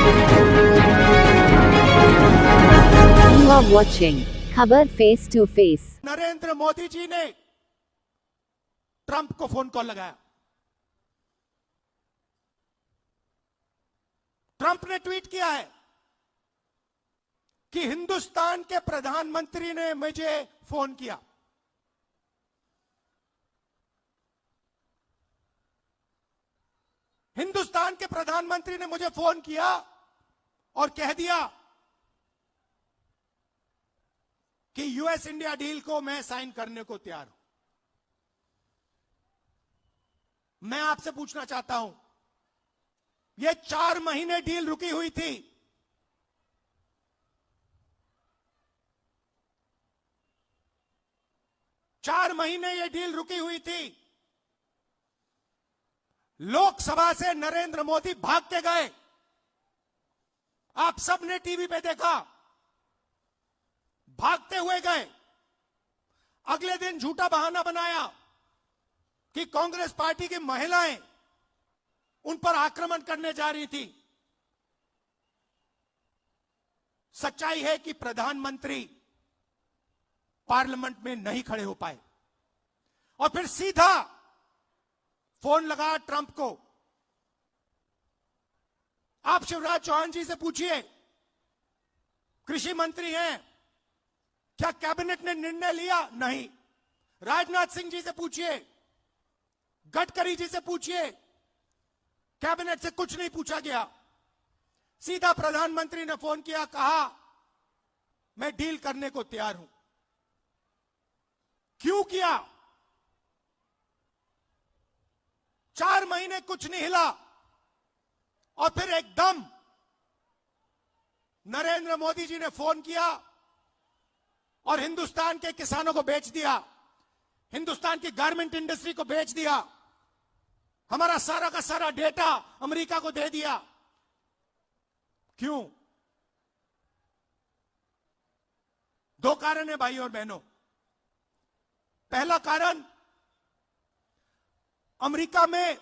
You are watching खबर face to face. Narendra Modi ji ने Trump को फोन कॉल लगाया। ट्रंप ने ट्वीट किया है कि हिंदुस्तान के प्रधानमंत्री ने मुझे फोन किया। हिंदुस्तान के प्रधानमंत्री ने मुझे फोन किया और कह दिया कि यूएस इंडिया डील को मैं साइन करने को तैयार हूं। मैं आपसे पूछना चाहता हूं, यह 4 महीने डील रुकी हुई थी। चार महीने यह डील रुकी हुई थी। लोकसभा से नरेंद्र मोदी भाग के गए। आप सबने टीवी पे देखा, भागते हुए गए। अगले दिन झूठा बहाना बनाया कि कांग्रेस पार्टी की महिलाएं उन पर आक्रमण करने जा रही थी। सच्चाई है कि प्रधानमंत्री पार्लियामेंट में नहीं खड़े हो पाए और फिर सीधा फोन लगा ट्रंप को। आप शिवराज चौहान जी से पूछिए, कृषि मंत्री हैं, क्या कैबिनेट ने निर्णय लिया? नहीं। राजनाथ सिंह जी से पूछिए, गडकरी जी से पूछिए, कैबिनेट से कुछ नहीं पूछा गया। सीधा प्रधानमंत्री ने फोन किया, कहा मैं डील करने को तैयार हूं। क्यों किया? 4 महीने कुछ नहीं हिला और फिर एकदम नरेंद्र मोदी जी ने फोन किया और हिंदुस्तान के किसानों को बेच दिया, हिंदुस्तान की गारमेंट इंडस्ट्री को बेच दिया, हमारा सारा का सारा डेटा अमेरिका को दे दिया। क्यों? 2 कारण है भाई और बहनों। पहला कारण, अमेरिका में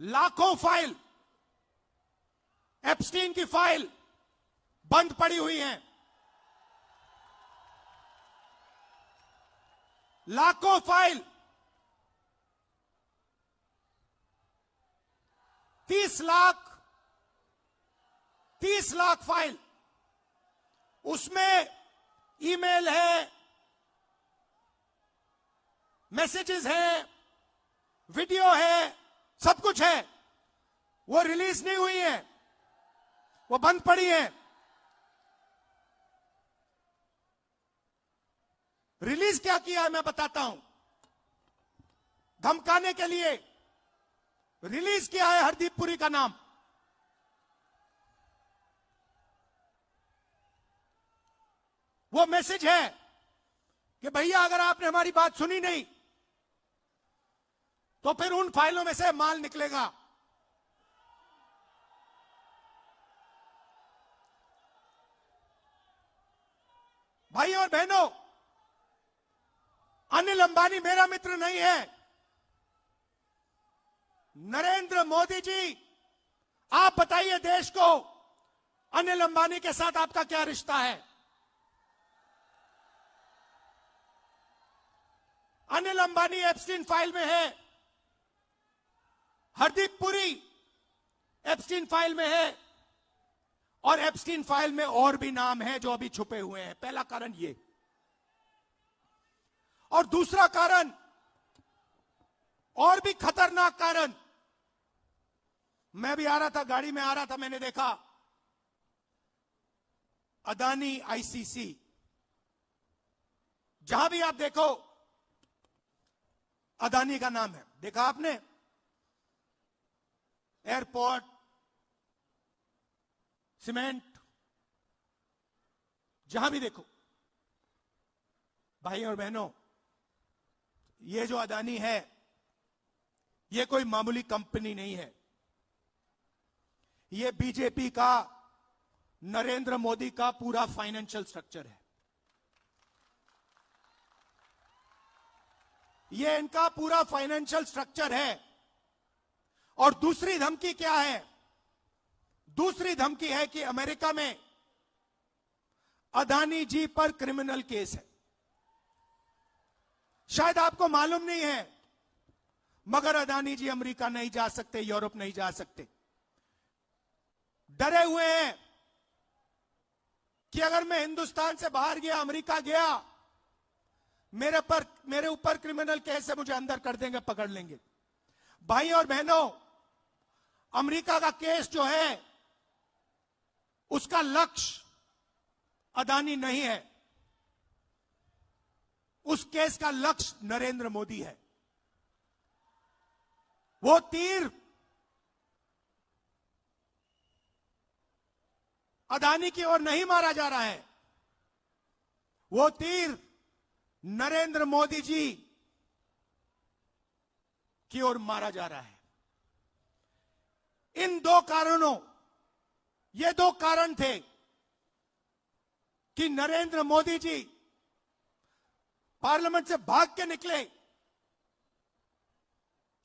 लाखों फाइल, एप्स्टीन की फाइल बंद पड़ी हुई हैं। लाखों फाइल, 30 लाख फाइल, उसमें ईमेल है, मैसेजेस हैं, वीडियो है, सब कुछ है। वो रिलीज नहीं हुई है, वो बंद पड़ी है। रिलीज क्या किया है मैं बताता हूं। धमकाने के लिए रिलीज किया है हरदीप पुरी का नाम। वो मैसेज है कि भैया अगर आपने हमारी बात सुनी नहीं तो फिर उन फाइलों में से माल निकलेगा। भाई और बहनों, अनिल अंबानी मेरा मित्र नहीं है। नरेंद्र मोदी जी, आप बताइए देश को, अनिल अंबानी के साथ आपका क्या रिश्ता है? अनिल अंबानी एप्स्टीन फाइल में है, हरदीप पुरी एप्स्टीन फाइल में है और एप्स्टीन फाइल में और भी नाम है जो अभी छुपे हुए हैं। पहला कारण ये। और दूसरा कारण, और भी खतरनाक कारण, मैं भी आ रहा था, गाड़ी में आ रहा था, मैंने देखा अदानी आईसीसी, जहां भी आप देखो अदानी का नाम है। देखा आपने? एयरपोर्ट, सीमेंट, जहां भी देखो। भाई और बहनों, ये जो अदानी है, ये कोई मामूली कंपनी नहीं है। ये बीजेपी का, नरेंद्र मोदी का पूरा फाइनेंशियल स्ट्रक्चर है। ये इनका पूरा फाइनेंशियल स्ट्रक्चर है और दूसरी धमकी क्या है? दूसरी धमकी है कि अमेरिका में अदानी जी पर क्रिमिनल केस है। शायद आपको मालूम नहीं है, मगर अदानी जी अमेरिका नहीं जा सकते, यूरोप नहीं जा सकते। डरे हुए हैं कि अगर मैं हिंदुस्तान से बाहर गया, अमेरिका गया, मेरे ऊपर क्रिमिनल केस है, मुझे अंदर कर देंगे, पकड़ लेंगे। भाई और बहनों, अमेरिका का केस जो है उसका लक्ष्य अदानी नहीं है, उस केस का लक्ष्य नरेंद्र मोदी है। वो तीर अदानी की ओर नहीं मारा जा रहा है, वो तीर नरेंद्र मोदी जी की ओर मारा जा रहा है। इन दो कारणों, ये दो कारण थे कि नरेंद्र मोदी जी पार्लियामेंट से भाग के निकले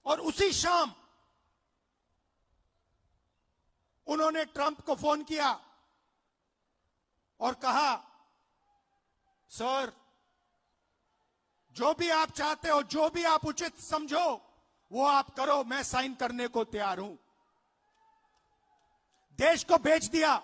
और उसी शाम उन्होंने ट्रंप को फोन किया और कहा, सर, जो भी आप चाहते हो, जो भी आप उचित समझो, वो आप करो, मैं साइन करने को तैयार हूं। देश को बेच दिया।